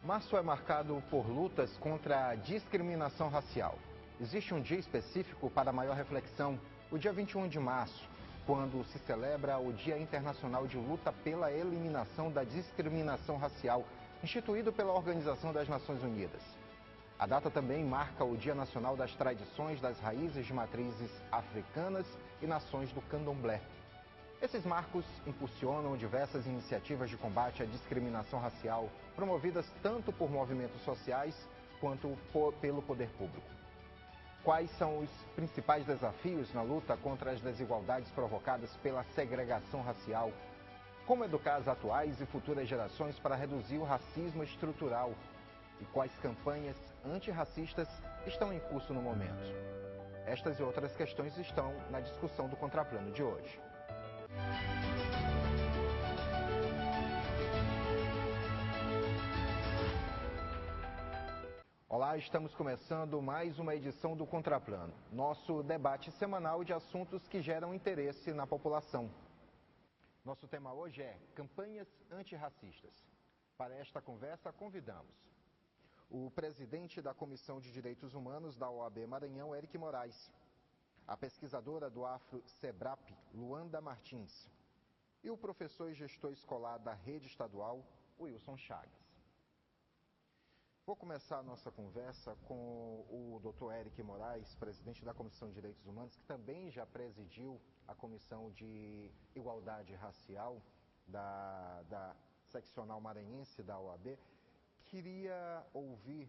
Março é marcado por lutas contra a discriminação racial. Existe um dia específico para maior reflexão, o dia 21 de março, quando se celebra o Dia Internacional de Luta pela Eliminação da Discriminação Racial, instituído pela Organização das Nações Unidas. A data também marca o Dia Nacional das Tradições das Raízes de Matrizes Africanas e Nações do Candomblé. Esses marcos impulsionam diversas iniciativas de combate à discriminação racial, promovidas tanto por movimentos sociais quanto pelo poder público. Quais são os principais desafios na luta contra as desigualdades provocadas pela segregação racial? Como educar as atuais e futuras gerações para reduzir o racismo estrutural? E quais campanhas antirracistas estão em curso no momento? Estas e outras questões estão na discussão do Contraplano de hoje. Olá, estamos começando mais uma edição do Contraplano, nosso debate semanal de assuntos que geram interesse na população. Nosso tema hoje é campanhas antirracistas. Para esta conversa, convidamos o presidente da Comissão de Direitos Humanos da OAB Maranhão, Eric Moraes, a pesquisadora do AfroSebrap, Luanda Martins, e o professor e gestor escolar da rede estadual, Wilson Chagas. Vou começar a nossa conversa com o Dr. Eric Moraes, presidente da Comissão de Direitos Humanos, que também já presidiu a Comissão de Igualdade Racial da seccional maranhense da OAB. Queria ouvir,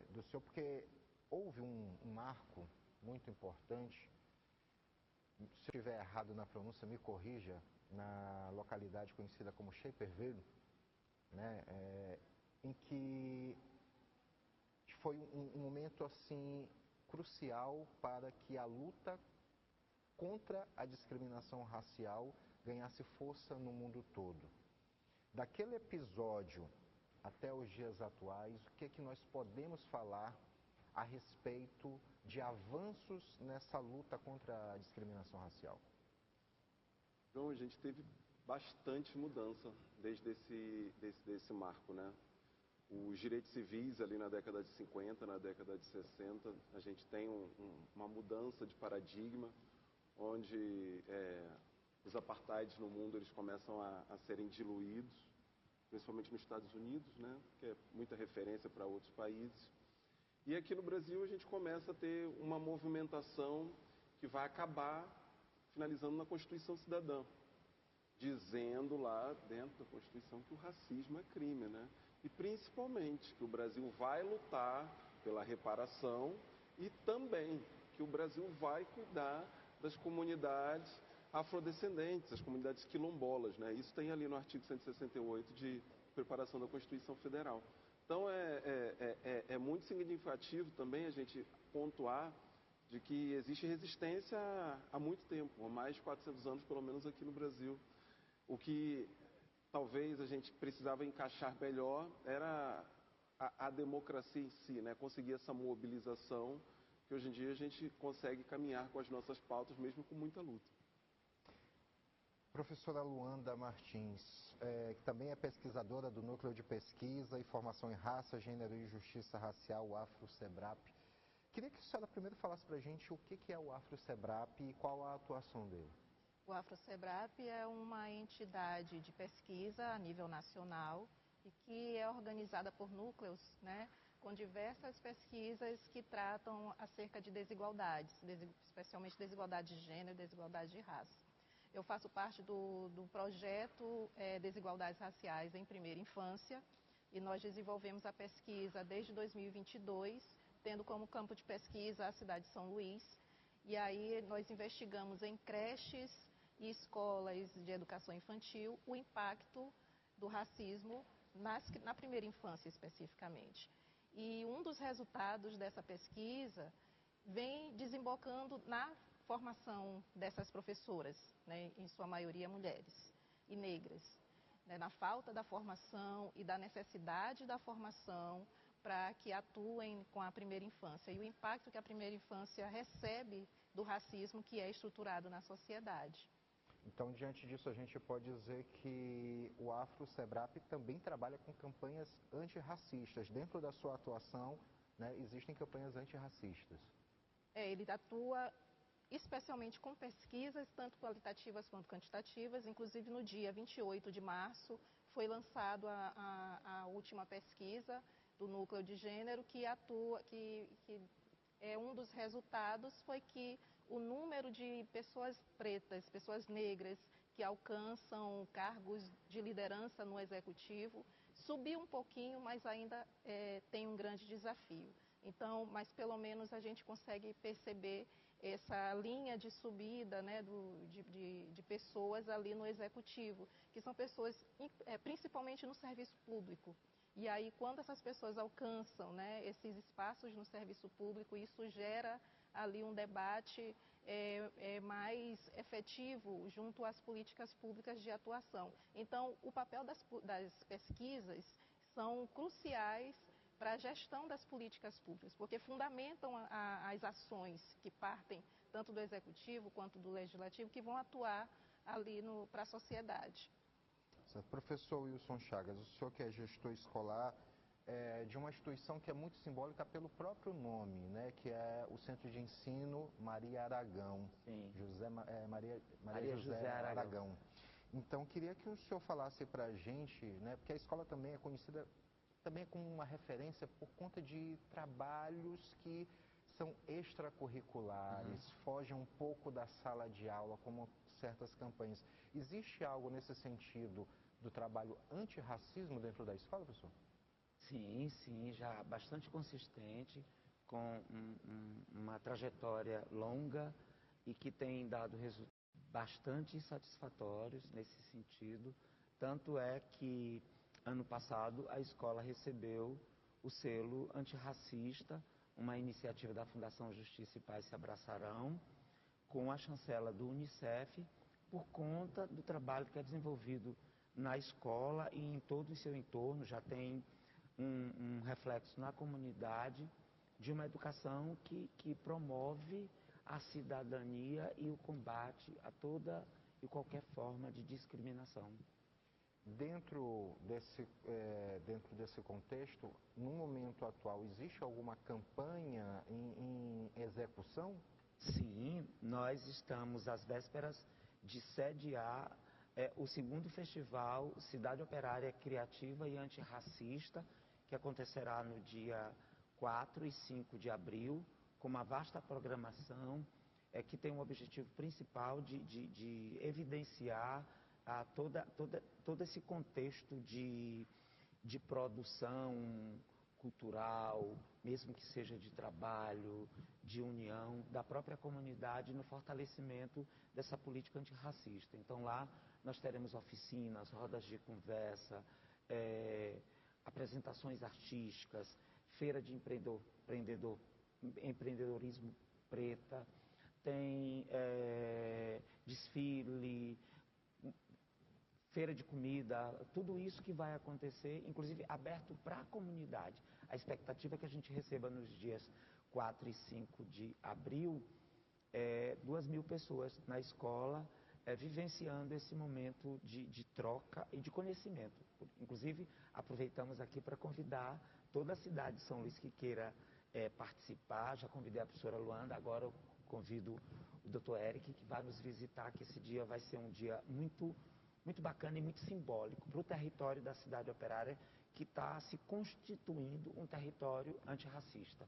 do senhor, porque houve um marco muito importante, se eu estiver errado na pronúncia, me corrija, na localidade conhecida como Shaperville, em que foi um momento assim crucial para que a luta contra a discriminação racial ganhasse força no mundo todo. Daquele episódio até os dias atuais, o que é que nós podemos falar a respeito de avanços nessa luta contra a discriminação racial? João, a gente teve bastante mudança desde esse marco, né? Os direitos civis ali na década de 50, na década de 60, a gente tem uma mudança de paradigma, onde os apartheids no mundo eles começam a serem diluídos, principalmente nos Estados Unidos, né? Que é muita referência para outros países. E aqui no Brasil a gente começa a ter uma movimentação que vai acabar finalizando na Constituição Cidadã, dizendo lá dentro da Constituição que o racismo é crime, né? E principalmente que o Brasil vai lutar pela reparação e também que o Brasil vai cuidar das comunidades afrodescendentes, as comunidades quilombolas, né? Isso tem ali no artigo 168 de preparação da Constituição Federal. Então é muito significativo também a gente pontuar de que existe resistência há muito tempo, há mais de 400 anos pelo menos aqui no Brasil. O que talvez a gente precisava encaixar melhor era a democracia em si, né? Conseguir essa mobilização, que hoje em dia a gente consegue caminhar com as nossas pautas, mesmo com muita luta. Professora Luanda Martins, que também é pesquisadora do Núcleo de Pesquisa e Formação em Raça, Gênero e Justiça Racial, o AfroSebrap. Queria que a senhora primeiro falasse para a gente o que é o AfroSebrap e qual a atuação dele. O AfroSebrap é uma entidade de pesquisa a nível nacional e que é organizada por núcleos, né, com diversas pesquisas que tratam acerca de desigualdades, especialmente desigualdade de gênero e desigualdade de raça. Eu faço parte do projeto Desigualdades Raciais em Primeira Infância e nós desenvolvemos a pesquisa desde 2022, tendo como campo de pesquisa a cidade de São Luís. E aí nós investigamos em creches e escolas de educação infantil o impacto do racismo na primeira infância especificamente. E um dos resultados dessa pesquisa vem desembocando na formação dessas professoras, né, em sua maioria mulheres e negras, né, na falta da formação e da necessidade da formação para que atuem com a primeira infância e o impacto que a primeira infância recebe do racismo que é estruturado na sociedade. Então, diante disso, a gente pode dizer que o Afro-Sebrap também trabalha com campanhas antirracistas. Dentro da sua atuação, né, existem campanhas antirracistas. Ele atua especialmente com pesquisas, tanto qualitativas quanto quantitativas. Inclusive, no dia 28 de março, foi lançado a última pesquisa do Núcleo de Gênero, que um dos resultados foi que o número de pessoas pretas, pessoas negras, que alcançam cargos de liderança no executivo, subiu um pouquinho, mas ainda tem um grande desafio. Então, mas pelo menos a gente consegue perceber essa linha de subida, né, de pessoas ali no executivo, que são pessoas principalmente no serviço público. E aí, quando essas pessoas alcançam, né, esses espaços no serviço público, isso gera ali um debate mais efetivo junto às políticas públicas de atuação. Então, o papel das pesquisas são cruciais para a gestão das políticas públicas, porque fundamentam as ações que partem tanto do executivo quanto do legislativo, que vão atuar ali para a sociedade. Professor Wilson Chagas, o senhor que é gestor escolar de uma instituição que é muito simbólica pelo próprio nome, né, que é o Centro de Ensino Maria Aragão. Sim. Maria José Aragão. Então, queria que o senhor falasse para a gente, né, porque a escola também é conhecida também como uma referência por conta de trabalhos que são extracurriculares, fogem um pouco da sala de aula, como certas campanhas. Existe algo nesse sentido do trabalho antirracismo dentro da escola, professor? Sim, já bastante consistente, com uma trajetória longa e que tem dado resultados bastante satisfatórios nesse sentido. Tanto é que, ano passado, a escola recebeu o selo antirracista, uma iniciativa da Fundação Justiça e Paz Se Abraçarão, com a chancela do Unicef, por conta do trabalho que é desenvolvido na escola e em todo o seu entorno. Já tem um reflexo na comunidade de uma educação que promove a cidadania e o combate a toda e qualquer forma de discriminação. Dentro desse contexto, no momento atual, existe alguma campanha em execução? Sim, nós estamos às vésperas de sediar o segundo festival Cidade Operária Criativa e Antirracista, que acontecerá no dia 4 e 5 de abril, com uma vasta programação que tem o objetivo principal de evidenciar todo esse contexto de produção cultural, mesmo que seja de trabalho, de união, da própria comunidade no fortalecimento dessa política antirracista. Então lá nós teremos oficinas, rodas de conversa, apresentações artísticas, feira de empreendedorismo preta, tem desfile, feira de comida, tudo isso que vai acontecer, inclusive aberto para a comunidade. A expectativa é que a gente receba nos dias 4 e 5 de abril 2.000 pessoas na escola, vivenciando esse momento de troca e de conhecimento. Inclusive, aproveitamos aqui para convidar toda a cidade de São Luís que queira participar. Já convidei a professora Luanda, agora eu convido o doutor Eric, que vai nos visitar, que esse dia vai ser um dia muito bacana e muito simbólico para o território da cidade operária, que está se constituindo um território antirracista.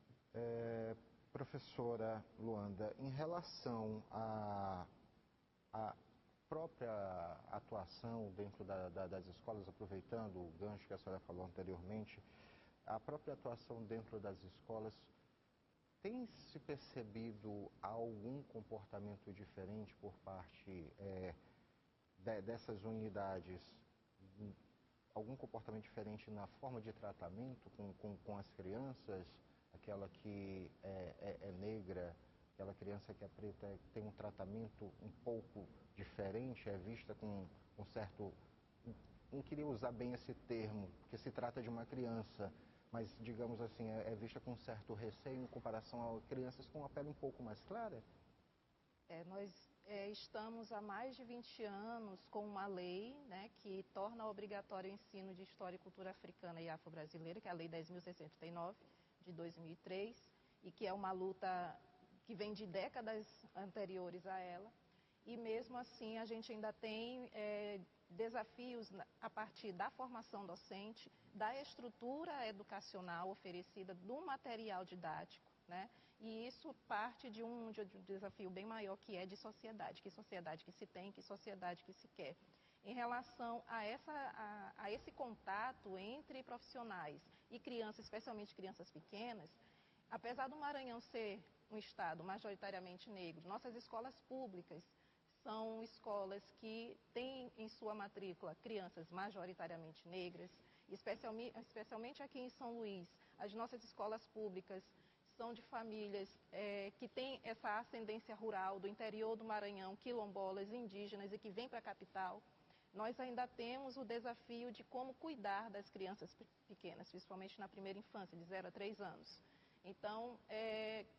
Professora Luanda, em relação à própria atuação dentro das escolas, aproveitando o gancho que a senhora falou anteriormente, a própria atuação dentro das escolas, tem se percebido algum comportamento diferente por parte dessas unidades, algum comportamento diferente na forma de tratamento com as crianças, aquela que é negra, aquela criança que é preta, tem um tratamento um pouco diferente, é vista com um certo... Não queria usar bem esse termo, porque se trata de uma criança, mas, digamos assim, é vista com um certo receio em comparação a crianças com uma pele um pouco mais clara? Nós estamos há mais de 20 anos com uma lei, né, que torna obrigatório o ensino de História e Cultura Africana e Afro-Brasileira, que é a Lei 10.639, de 2003, e que é uma luta que vem de décadas anteriores a ela. E mesmo assim a gente ainda tem desafios a partir da formação docente, da estrutura educacional oferecida, do material didático, né? E isso parte de um desafio bem maior, que é de sociedade. Que sociedade que se tem, que sociedade que se quer. Em relação a esse contato entre profissionais e crianças, especialmente crianças pequenas, apesar do Maranhão ser um estado majoritariamente negro, nossas escolas públicas são escolas que têm em sua matrícula crianças majoritariamente negras, especialmente aqui em São Luís. As nossas escolas públicas são de famílias que têm essa ascendência rural do interior do Maranhão, quilombolas, indígenas e que vêm para a capital. Nós ainda temos o desafio de como cuidar das crianças pequenas, principalmente na primeira infância, de 0 a 3 anos. Então,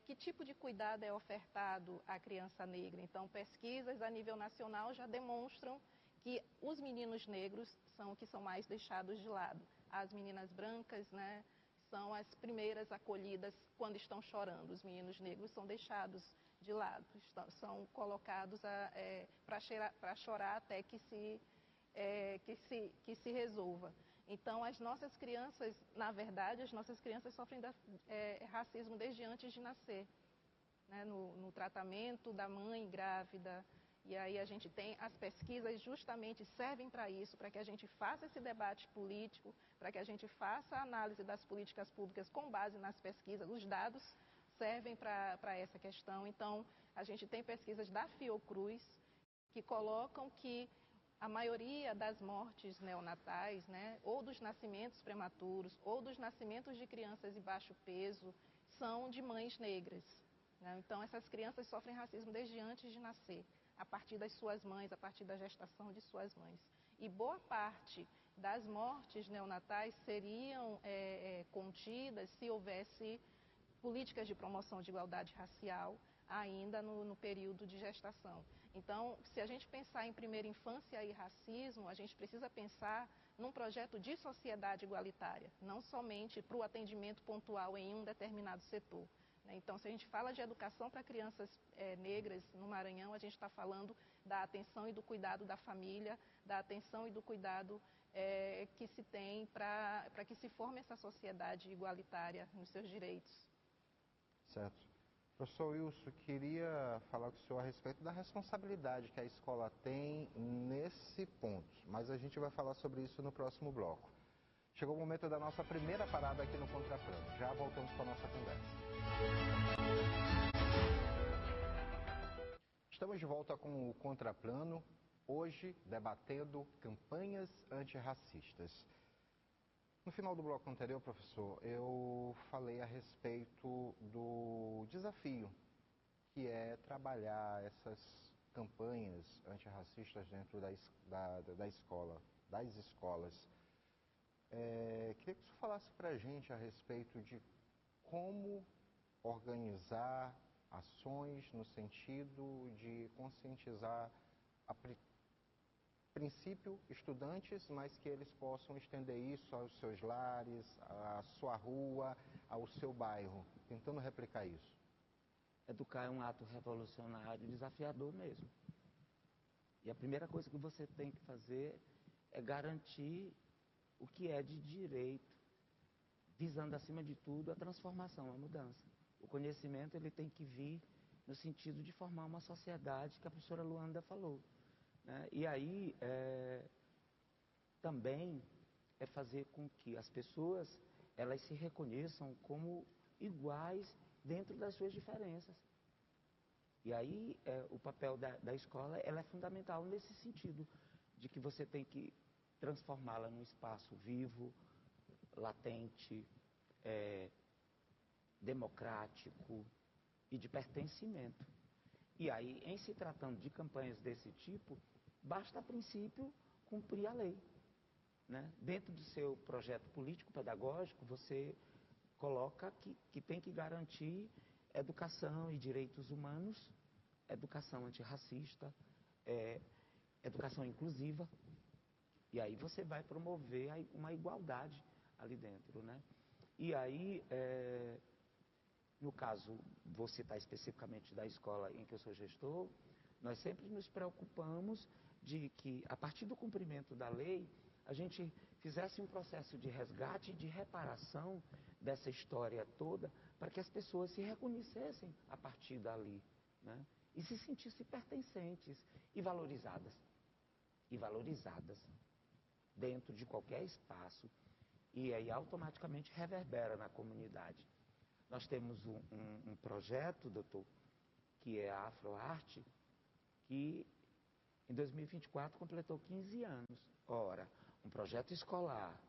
que tipo de cuidado é ofertado à criança negra? Então, pesquisas a nível nacional já demonstram que os meninos negros são os que são mais deixados de lado. As meninas brancas, né, são as primeiras acolhidas quando estão chorando. Os meninos negros são deixados de lado, são colocados para chorar até que se resolva. Então, as nossas crianças, na verdade, as nossas crianças sofrem racismo desde antes de nascer, né? No tratamento da mãe grávida. E aí a gente tem as pesquisas justamente servem para isso, para que a gente faça esse debate político, para que a gente faça a análise das políticas públicas com base nas pesquisas. Os dados servem para essa questão. Então, a gente tem pesquisas da Fiocruz que colocam que a maioria das mortes neonatais, né, ou dos nascimentos prematuros, ou dos nascimentos de crianças de baixo peso, são de mães negras, né? Então, essas crianças sofrem racismo desde antes de nascer, a partir das suas mães, a partir da gestação de suas mães. E boa parte das mortes neonatais seriam contidas se houvesse políticas de promoção de igualdade racial ainda no período de gestação. Então, se a gente pensar em primeira infância e racismo, a gente precisa pensar num projeto de sociedade igualitária, não somente para o atendimento pontual em um determinado setor. Então, se a gente fala de educação para crianças negras no Maranhão, a gente está falando da atenção e do cuidado da família, da atenção e do cuidado que se tem para que se forme essa sociedade igualitária nos seus direitos. Certo. Professor Wilson, queria falar com o senhor a respeito da responsabilidade que a escola tem nesse ponto, mas a gente vai falar sobre isso no próximo bloco. Chegou o momento da nossa primeira parada aqui no Contraplano. Já voltamos com a nossa conversa. Estamos de volta com o Contraplano, hoje debatendo campanhas antirracistas. No final do bloco anterior, professor, eu falei a respeito do desafio que é trabalhar essas campanhas antirracistas dentro da escola, das escolas. Queria que o senhor falasse para a gente a respeito de como organizar ações no sentido de conscientizar a princípio estudantes, mas que eles possam estender isso aos seus lares, à sua rua, ao seu bairro, tentando replicar isso. Educar é um ato revolucionário, desafiador mesmo. E a primeira coisa que você tem que fazer é garantir o que é de direito, visando acima de tudo a transformação, a mudança. O conhecimento ele tem que vir no sentido de formar uma sociedade que a professora Luanda falou. E aí, também é fazer com que as pessoas elas se reconheçam como iguais dentro das suas diferenças. E aí, o papel da escola ela é fundamental nesse sentido, de que você tem que transformá-la num espaço vivo, latente, democrático e de pertencimento. E aí, em se tratando de campanhas desse tipo, basta, a princípio, cumprir a lei, né? Dentro do seu projeto político-pedagógico, você coloca que tem que garantir educação e direitos humanos educação antirracista, educação inclusiva, e aí você vai promover uma igualdade ali dentro, né? E aí, no caso, vou citar especificamente da escola em que eu sou gestor, nós sempre nos preocupamos de que, a partir do cumprimento da lei, a gente fizesse um processo de resgate e de reparação dessa história toda, para que as pessoas se reconhecessem a partir dali, né? E se sentissem pertencentes e valorizadas. E valorizadas dentro de qualquer espaço, e aí automaticamente reverbera na comunidade. Nós temos um projeto, doutor, que é a Afroarte, que em 2024 completou 15 anos. Ora, um projeto escolar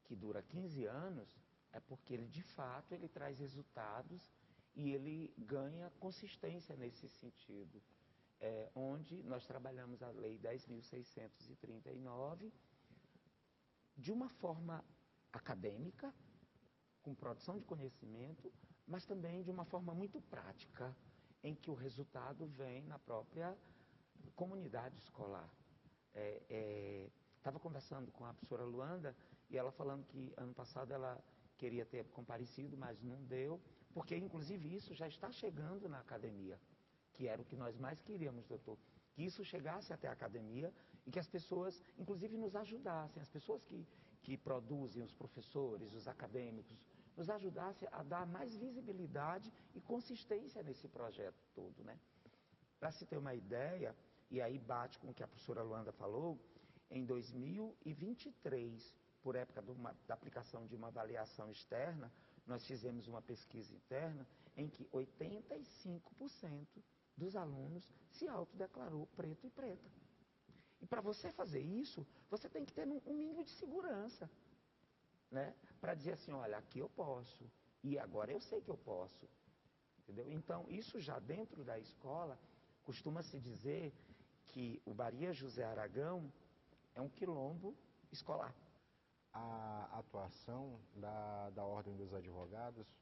que dura 15 anos é porque ele, de fato, ele traz resultados e ele ganha consistência nesse sentido. Onde nós trabalhamos a Lei 10.639 de uma forma acadêmica, com produção de conhecimento, mas também de uma forma muito prática, em que o resultado vem na própria comunidade escolar. Estava conversando com a professora Luanda e ela falando que ano passado ela queria ter comparecido, mas não deu, porque inclusive isso já está chegando na academia, que era o que nós mais queríamos, doutor, que isso chegasse até a academia e que as pessoas, inclusive, nos ajudassem, as pessoas que produzem, os professores, os acadêmicos, nos ajudassem a dar mais visibilidade e consistência nesse projeto todo, né? Para se ter uma ideia, e aí bate com o que a professora Luanda falou, em 2023, por época da aplicação de uma avaliação externa, nós fizemos uma pesquisa interna em que 85% dos alunos se autodeclarou preto e preta. E para você fazer isso, você tem que ter um mínimo de segurança, né? Para dizer assim, olha, aqui eu posso, e agora eu sei que eu posso. Entendeu? Então, isso já dentro da escola, costuma-se dizer que o Baria José Aragão é um quilombo escolar. A atuação da Ordem dos Advogados,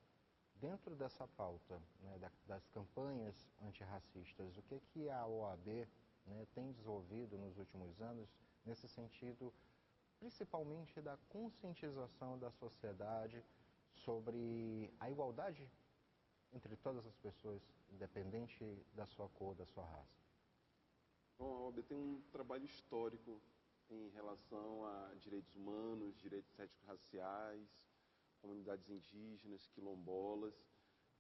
dentro dessa pauta, né, das campanhas antirracistas, o que a OAB, né, tem desenvolvido nos últimos anos nesse sentido, principalmente da conscientização da sociedade sobre a igualdade entre todas as pessoas, independente da sua cor, da sua raça? Bom, a OAB tem um trabalho histórico em relação a direitos humanos, direitos étnico-raciais, comunidades indígenas, quilombolas,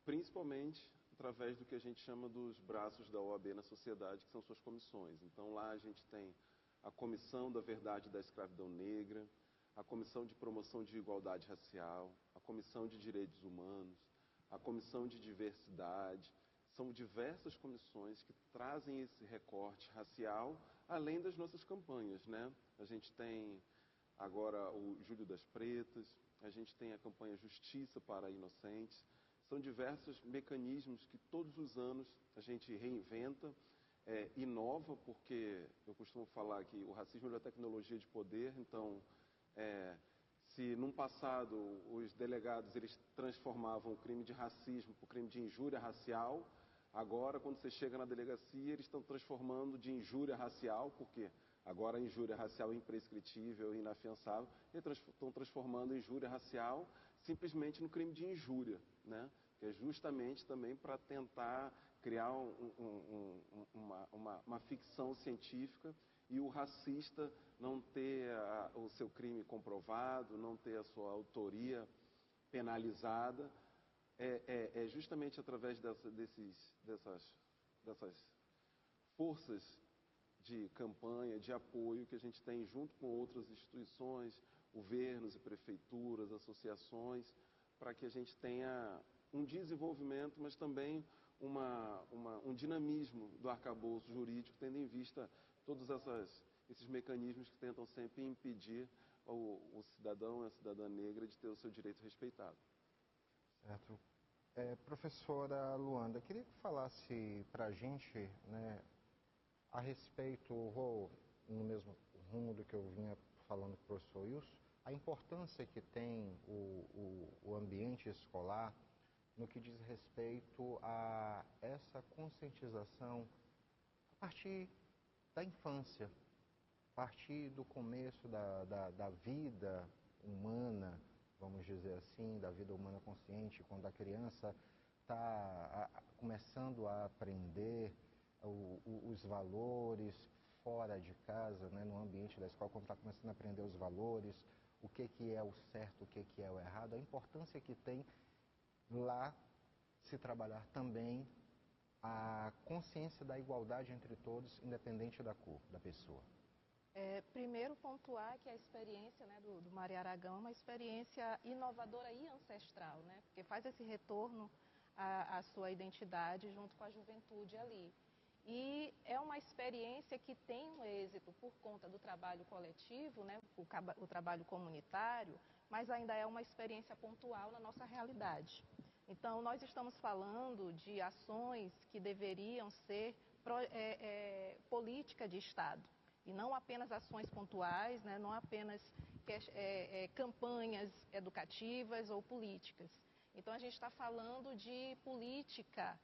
principalmente através do que a gente chama dos braços da OAB na sociedade, que são suas comissões. Então lá a gente tem a Comissão da Verdade da Escravidão Negra, a Comissão de Promoção de Igualdade Racial, a Comissão de Direitos Humanos, a Comissão de Diversidade. São diversas comissões que trazem esse recorte racial, além das nossas campanhas, né? A gente tem agora o Julho das Pretas, a gente tem a campanha Justiça para Inocentes. São diversos mecanismos que todos os anos a gente reinventa, inova, porque eu costumo falar que o racismo é uma tecnologia de poder, então se num passado os delegados eles transformavam o crime de racismo por crime de injúria racial, agora quando você chega na delegacia eles estão transformando de injúria racial, porque agora a injúria racial é imprescritível e inafiançável, e estão transformando a injúria racial simplesmente no crime de injúria, né? Que é justamente também para tentar criar uma ficção científica e o racista não ter o seu crime comprovado, não ter a sua autoria penalizada. É justamente através dessas forças de campanha, de apoio que a gente tem junto com outras instituições, governos e prefeituras, associações, para que a gente tenha um desenvolvimento, mas também um dinamismo do arcabouço jurídico, tendo em vista todos esses mecanismos que tentam sempre impedir o cidadão e a cidadã negra de ter o seu direito respeitado. Certo. Professora Luanda, queria que falasse para a gente, né, a respeito, vou no mesmo rumo do que eu vinha falando com o professor Wilson, a importância que tem o ambiente escolar no que diz respeito a essa conscientização a partir da infância, a partir do começo da vida humana, vamos dizer assim, da vida humana consciente, quando a criança está começando a aprender os valores fora de casa, né, no ambiente da escola, quando está começando a aprender os valores, o que é o certo, o que é o errado, a importância que tem lá se trabalhar também a consciência da igualdade entre todos, independente da cor da pessoa. Primeiro pontuar que a experiência, né, do Maria Aragão é uma experiência inovadora e ancestral, né, porque faz esse retorno à sua identidade junto com a juventude ali. E é uma experiência que tem um êxito por conta do trabalho coletivo, né, o trabalho comunitário, mas ainda é uma experiência pontual na nossa realidade. Então, nós estamos falando de ações que deveriam ser política de Estado, e não apenas ações pontuais, né, não apenas campanhas educativas ou políticas. Então, a gente está falando de política,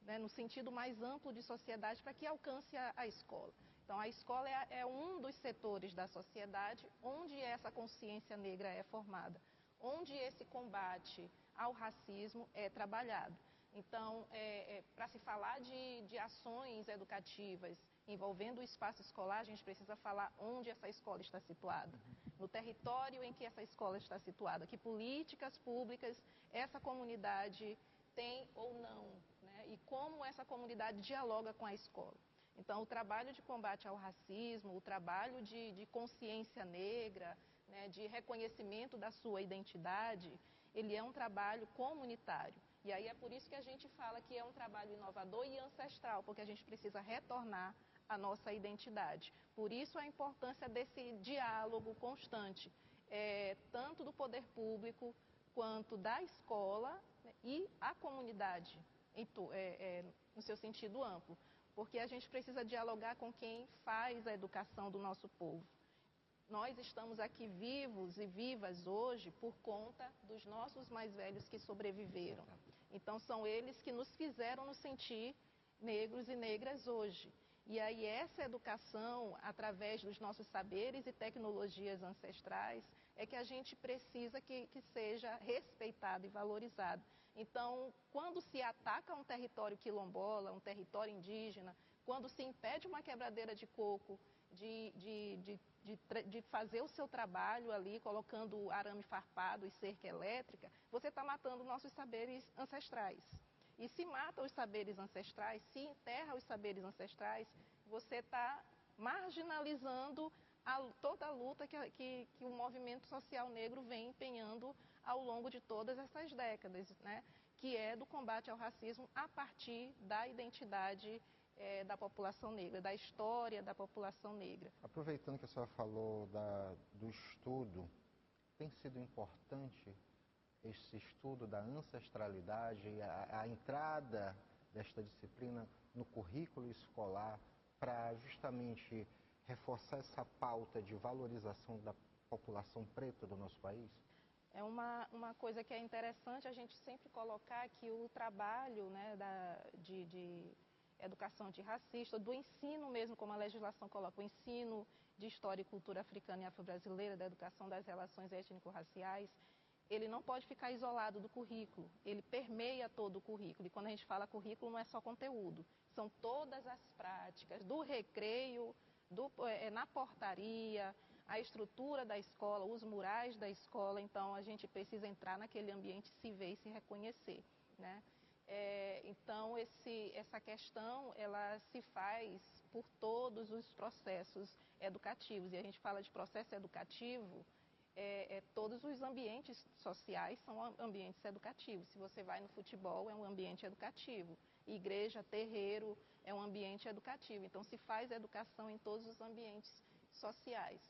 né, no sentido mais amplo de sociedade, para que alcance a escola. Então, a escola é um dos setores da sociedade onde essa consciência negra é formada, onde esse combate ao racismo é trabalhado. Então, para se falar de ações educativas envolvendo o espaço escolar, a gente precisa falar onde essa escola está situada, no território em que essa escola está situada, que políticas públicas essa comunidade tem ou não, né? E como essa comunidade dialoga com a escola. Então, o trabalho de combate ao racismo, o trabalho de consciência negra, né, de reconhecimento da sua identidade, ele é um trabalho comunitário. E aí é por isso que a gente fala que é um trabalho inovador e ancestral, porque a gente precisa retornar à nossa identidade. Por isso a importância desse diálogo constante, tanto do poder público quanto da escola, né, e a comunidade, no seu sentido amplo. Porque a gente precisa dialogar com quem faz a educação do nosso povo. Nós estamos aqui vivos e vivas hoje por conta dos nossos mais velhos que sobreviveram. Então, são eles que nos fizeram nos sentir negros e negras hoje. E aí, essa educação, através dos nossos saberes e tecnologias ancestrais, é que a gente precisa que seja respeitado e valorizado. Então, quando se ataca um território quilombola, um território indígena, quando se impede uma quebradeira de coco de fazer o seu trabalho ali, colocando arame farpado e cerca elétrica, você está matando nossos saberes ancestrais. E se mata os saberes ancestrais, se enterra os saberes ancestrais, você está marginalizando toda a luta que o movimento social negro vem empenhando ao longo de todas essas décadas, né? Que é do combate ao racismo a partir da identidade da população negra, da história da população negra. Aproveitando que a senhora falou do estudo, tem sido importante esse estudo da ancestralidade, a entrada desta disciplina no currículo escolar para justamente reforçar essa pauta de valorização da população preta do nosso país? É uma coisa que é interessante a gente sempre colocar que o trabalho, né, de educação antirracista, do ensino mesmo, como a legislação coloca, o ensino de história e cultura africana e afro-brasileira, da educação das relações étnico-raciais, ele não pode ficar isolado do currículo, ele permeia todo o currículo. E quando a gente fala currículo, não é só conteúdo, são todas as práticas, do recreio, na portaria, a estrutura da escola, os murais da escola. Então, a gente precisa entrar naquele ambiente, se ver e se reconhecer, né? Então, essa questão, ela se faz por todos os processos educativos. E a gente fala de processo educativo, todos os ambientes sociais são ambientes educativos. Se você vai no futebol, é um ambiente educativo. Igreja, terreiro, é um ambiente educativo. Então, se faz educação em todos os ambientes sociais.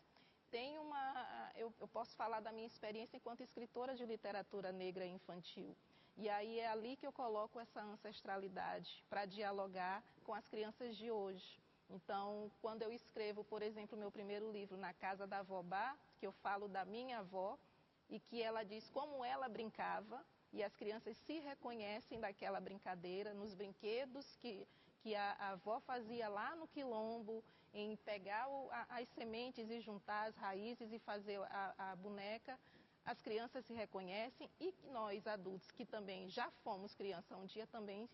Eu posso falar da minha experiência enquanto escritora de literatura negra infantil. E aí é ali que eu coloco essa ancestralidade para dialogar com as crianças de hoje. Então, quando eu escrevo, por exemplo, o meu primeiro livro, Na Casa da Vovó, que eu falo da minha avó, e que ela diz como ela brincava, e as crianças se reconhecem daquela brincadeira, nos brinquedos que a avó fazia lá no quilombo, em pegar as sementes e juntar as raízes e fazer a boneca. As crianças se reconhecem e nós adultos que também já fomos criança um dia também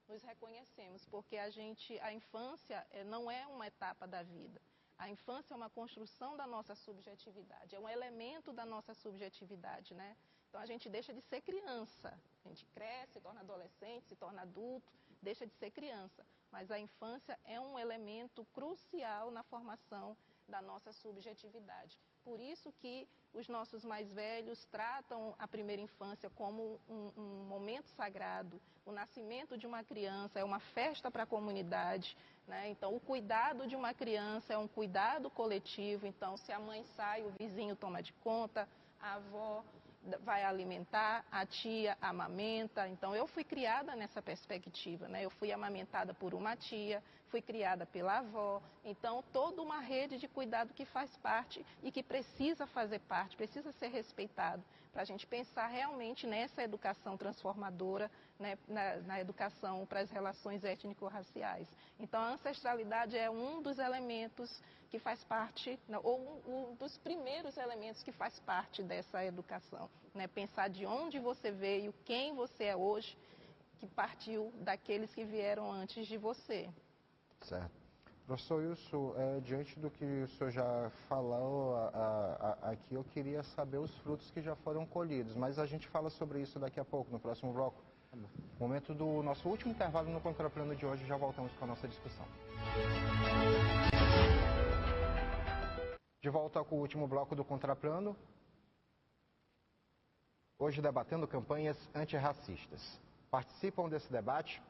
nos reconhecemos, porque a infância não é uma etapa da vida. A infância é uma construção da nossa subjetividade, é um elemento da nossa subjetividade, né? Então a gente deixa de ser criança, a gente cresce, se torna adolescente, se torna adulto, deixa de ser criança. Mas a infância é um elemento crucial na formação da nossa subjetividade. Por isso que os nossos mais velhos tratam a primeira infância como um momento sagrado. O nascimento de uma criança é uma festa para a comunidade, né? Então, o cuidado de uma criança é um cuidado coletivo. Então, se a mãe sai, o vizinho toma de conta, a avó vai alimentar, a tia amamenta. Então, eu fui criada nessa perspectiva, né? Eu fui amamentada por uma tia, fui criada pela avó. Então, toda uma rede de cuidado que faz parte e que precisa fazer parte, precisa ser respeitado, para a gente pensar realmente nessa educação transformadora, né? Na educação para as relações étnico-raciais. Então, a ancestralidade é um dos elementos que faz parte, ou um dos primeiros elementos que faz parte dessa educação, né? Pensar de onde você veio, quem você é hoje, que partiu daqueles que vieram antes de você. Certo. Professor Wilson, diante do que o senhor já falou aqui, eu queria saber os frutos que já foram colhidos, mas a gente fala sobre isso daqui a pouco, no próximo bloco. Momento do nosso último intervalo no Contraplano de hoje, já voltamos com a nossa discussão. De volta com o último bloco do Contraplano. Hoje debatendo campanhas antirracistas. Participam desse debate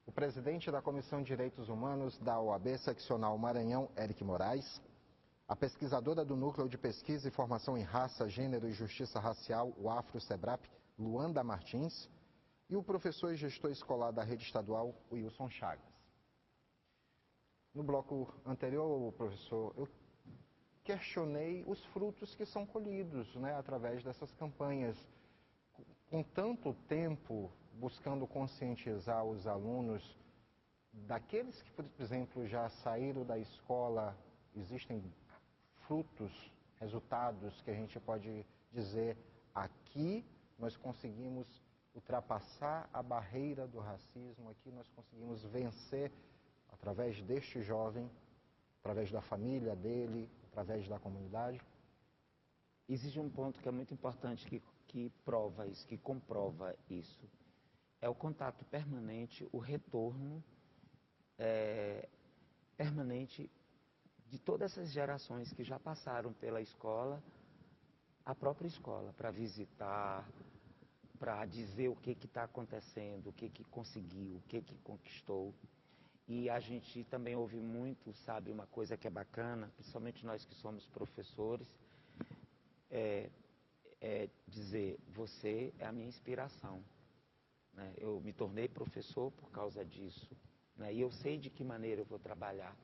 o presidente da Comissão de Direitos Humanos da OAB Seccional Maranhão, Eric Moraes, a pesquisadora do Núcleo de Pesquisa e Formação em Raça, Gênero e Justiça Racial, o Afro-Sebrap, Luanda Martins, e o professor e gestor escolar da rede estadual, Wilson Chagas. No bloco anterior, professor, eu questionei os frutos que são colhidos, né, através dessas campanhas. Com tanto tempo buscando conscientizar os alunos, daqueles que, por exemplo, já saíram da escola, existem frutos, resultados que a gente pode dizer, aqui nós conseguimos ultrapassar a barreira do racismo, aqui nós conseguimos vencer através deste jovem, através da família dele, através da comunidade? Existe um ponto que é muito importante que prova isso, que comprova isso. É o contato permanente, o retorno permanente de todas essas gerações que já passaram pela escola, a própria escola, para visitar, para dizer o que está acontecendo, o que conseguiu, o que conquistou. E a gente também ouve muito, sabe, uma coisa que é bacana, principalmente nós que somos professores, dizer, você é a minha inspiração. Né? Eu me tornei professor por causa disso, né? E eu sei de que maneira eu vou trabalhar.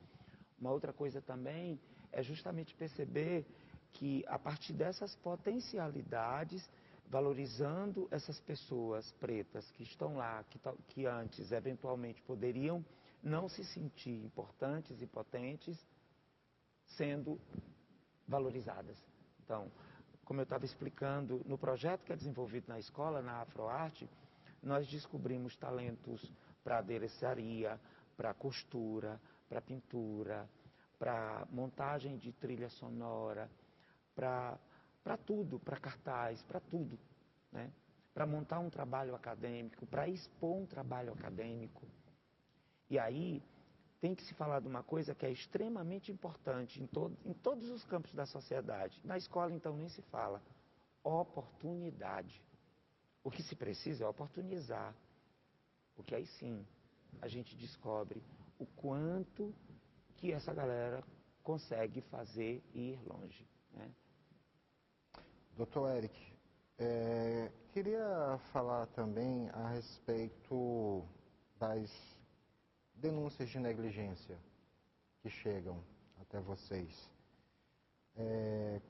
Uma outra coisa também é justamente perceber que a partir dessas potencialidades, valorizando essas pessoas pretas que estão lá, que antes eventualmente poderiam não se sentir importantes e potentes, sendo valorizadas. Então, como eu estava explicando, no projeto que é desenvolvido na escola, na Afroarte, nós descobrimos talentos para adereçaria, para costura, para pintura, para montagem de trilha sonora, para tudo, para cartaz, para tudo, né? Para montar um trabalho acadêmico, para expor um trabalho acadêmico. E aí tem que se falar de uma coisa que é extremamente importante em todos os campos da sociedade. Na escola, então, nem se fala. Oportunidade. O que se precisa é oportunizar. Porque aí sim, a gente descobre o quanto que essa galera consegue fazer e ir longe, né? Doutor Eric, queria falar também a respeito das denúncias de negligência que chegam até vocês.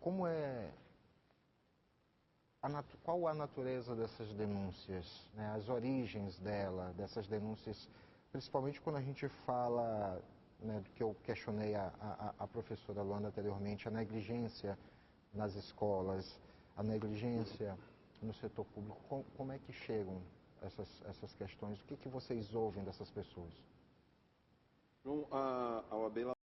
Como é qual a natureza dessas denúncias, né? As origens dessas denúncias, principalmente quando a gente fala, né, do que eu questionei a professora Luanda anteriormente, a negligência nas escolas, a negligência no setor público. Como é que chegam essas questões? O que vocês ouvem dessas pessoas? Então, a OAB ela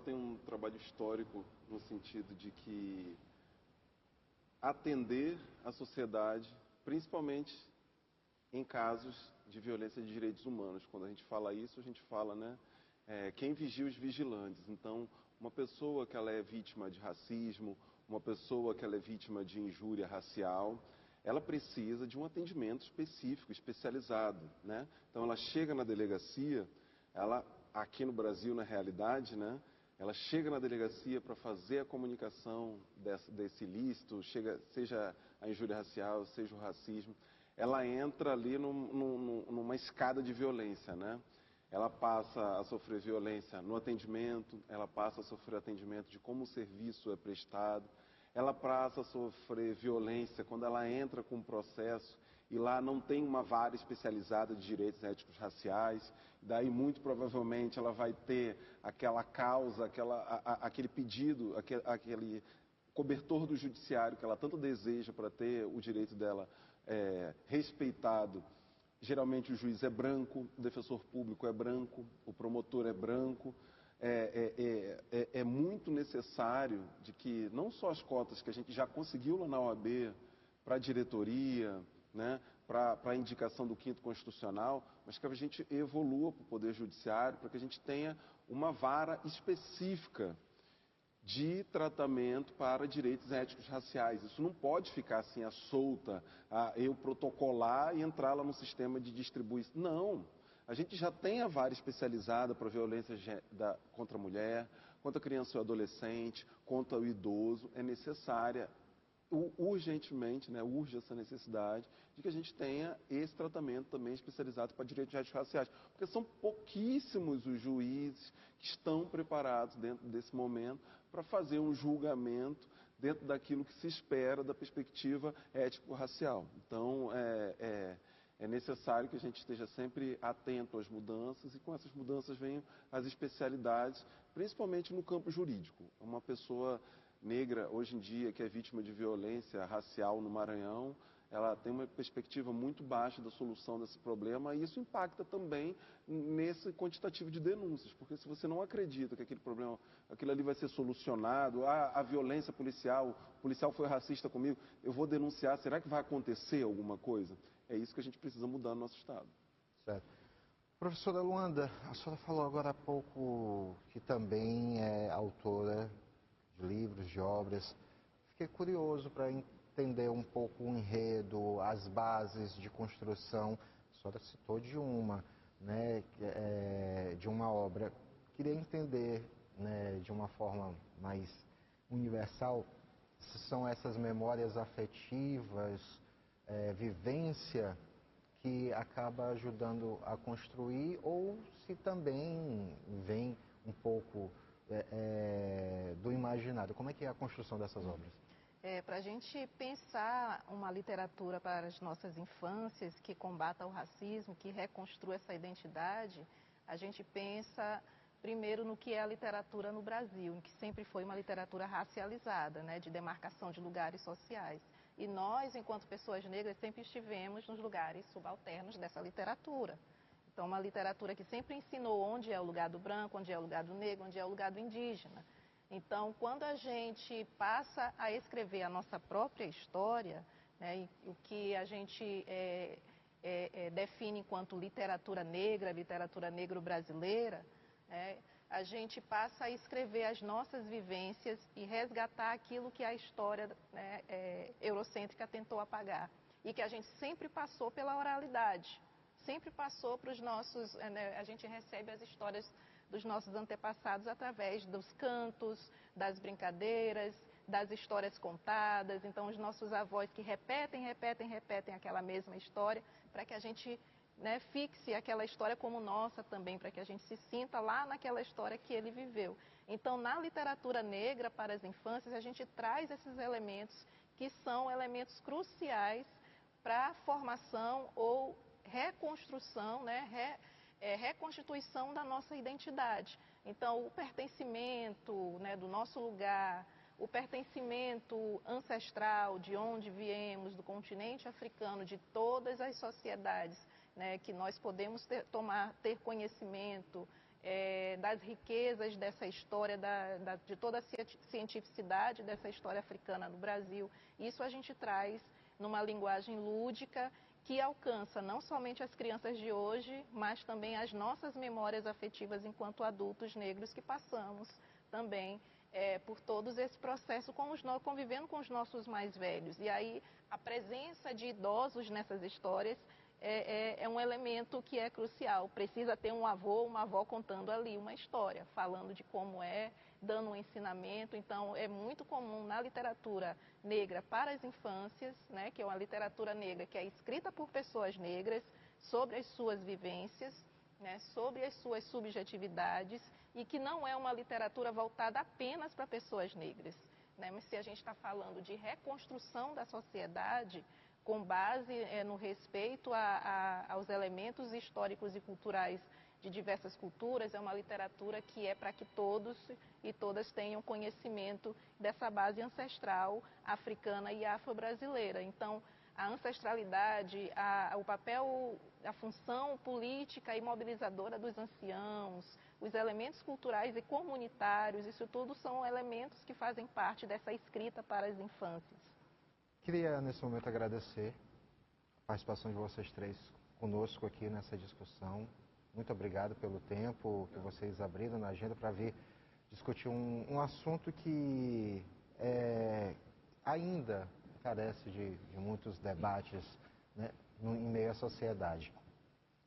tem um trabalho histórico no sentido de que atender a sociedade, principalmente em casos de violência de direitos humanos. Quando a gente fala isso, a gente fala, né, quem vigia os vigilantes. Então, uma pessoa que ela é vítima de racismo, uma pessoa que ela é vítima de injúria racial, ela precisa de um atendimento específico, especializado, né? Então, ela chega na delegacia, ela, aqui no Brasil, na realidade, né, ela chega na delegacia para fazer a comunicação desse ilícito, seja a injúria racial, seja o racismo, ela entra ali numa escada de violência, né? Ela passa a sofrer violência no atendimento, ela passa a sofrer atendimento de como o serviço é prestado, ela passa a sofrer violência quando ela entra com um processo e lá não tem uma vara especializada de direitos éticos raciais, daí muito provavelmente ela vai ter aquela causa, aquele pedido, aquele cobertor do judiciário que ela tanto deseja para ter o direito dela respeitado. Geralmente o juiz é branco, o defensor público é branco, o promotor é branco. É muito necessário de que não só as cotas que a gente já conseguiu lá na OAB para a diretoria, né, para a indicação do 5º Constitucional, mas que a gente evolua para o Poder Judiciário, para que a gente tenha uma vara específica de tratamento para direitos éticos raciais. Isso não pode ficar assim, à solta, eu protocolar e entrar lá no sistema de distribuição. Não. A gente já tem a vara especializada para violência contra a mulher, contra a criança e o adolescente, contra o idoso. É necessária, urgentemente, né, urge essa necessidade de que a gente tenha esse tratamento também especializado para direitos éticos raciais. Porque são pouquíssimos os juízes que estão preparados dentro desse momento para fazer um julgamento dentro daquilo que se espera da perspectiva ético-racial. Então, é necessário que a gente esteja sempre atento às mudanças e com essas mudanças venham as especialidades, principalmente no campo jurídico. Uma pessoa negra, hoje em dia, que é vítima de violência racial no Maranhão, ela tem uma perspectiva muito baixa da solução desse problema e isso impacta também nesse quantitativo de denúncias, porque se você não acredita que aquele problema, aquilo ali vai ser solucionado, a violência policial, o policial foi racista comigo, eu vou denunciar, será que vai acontecer alguma coisa? É isso que a gente precisa mudar no nosso Estado. Certo. Professora Luanda, a senhora falou agora há pouco que também é autora de livros, de obras. Fiquei curioso para entender um pouco o enredo, as bases de construção. A senhora citou de uma, né, de uma obra. Queria entender, né, de uma forma mais universal, se são essas memórias afetivas, vivência que acaba ajudando a construir, ou se também vem um pouco do imaginário. Como é que é a construção dessas obras? Para a gente pensar uma literatura para as nossas infâncias que combata o racismo, que reconstrua essa identidade, a gente pensa primeiro no que é a literatura no Brasil, que sempre foi uma literatura racializada, né, de demarcação de lugares sociais. E nós, enquanto pessoas negras, sempre estivemos nos lugares subalternos dessa literatura. Então, uma literatura que sempre ensinou onde é o lugar do branco, onde é o lugar do negro, onde é o lugar do indígena. Então, quando a gente passa a escrever a nossa própria história, né, o que a gente define enquanto literatura negro-brasileira, a gente passa a escrever as nossas vivências e resgatar aquilo que a história eurocêntrica tentou apagar. E que a gente sempre passou pela oralidade, sempre passou para os nossos... a gente recebe as histórias dos nossos antepassados através dos cantos, das brincadeiras, das histórias contadas. Então, os nossos avós que repetem aquela mesma história para que a gente fixe aquela história como nossa também, para que a gente se sinta lá naquela história que ele viveu. Então, na literatura negra para as infâncias, a gente traz esses elementos que são elementos cruciais para a formação ou reconstrução, né, reconstituição da nossa identidade. Então, o pertencimento, né, do nosso lugar, o pertencimento ancestral, de onde viemos, do continente africano, de todas as sociedades, né, que nós podemos ter conhecimento das riquezas dessa história, de toda a cientificidade dessa história africana no Brasil. Isso a gente traz numa linguagem lúdica que alcança não somente as crianças de hoje, mas também as nossas memórias afetivas enquanto adultos negros que passamos também por todo esse processo convivendo com os nossos mais velhos. E aí a presença de idosos nessas histórias é um elemento que é crucial. Precisa ter um avô, uma avó contando ali uma história, falando de como dando um ensinamento. Então, é muito comum na literatura negra para as infâncias, né, que é uma literatura negra que é escrita por pessoas negras, sobre as suas vivências, né, sobre as suas subjetividades, e que não é uma literatura voltada apenas para pessoas negras, né, mas se a gente está falando de reconstrução da sociedade, com base no respeito aos elementos históricos e culturais de diversas culturas, é uma literatura que é para que todos e todas tenham conhecimento dessa base ancestral africana e afro-brasileira. Então, a ancestralidade, o papel, a função política e mobilizadora dos anciãos, os elementos culturais e comunitários, isso tudo são elementos que fazem parte dessa escrita para as infâncias. Queria, nesse momento, agradecer a participação de vocês três conosco aqui nessa discussão. Muito obrigado pelo tempo que vocês abriram na agenda para vir discutir um assunto que ainda carece de muitos debates, né, em meio à sociedade.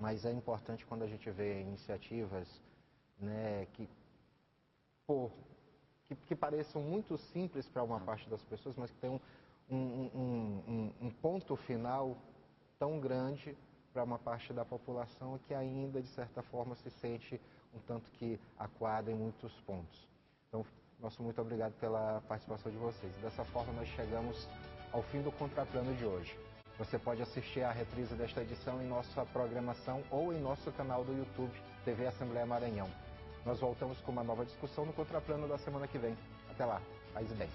Mas é importante quando a gente vê iniciativas, né, que pareçam muito simples para uma parte das pessoas, mas que tem um ponto final tão grande para uma parte da população que ainda, de certa forma, se sente um tanto que acuada em muitos pontos. Então, nosso muito obrigado pela participação de vocês. Dessa forma, nós chegamos ao fim do Contraplano de hoje. Você pode assistir a reprise desta edição em nossa programação ou em nosso canal do YouTube, TV Assembleia Maranhão. Nós voltamos com uma nova discussão no Contraplano da semana que vem. Até lá. Paz e bem.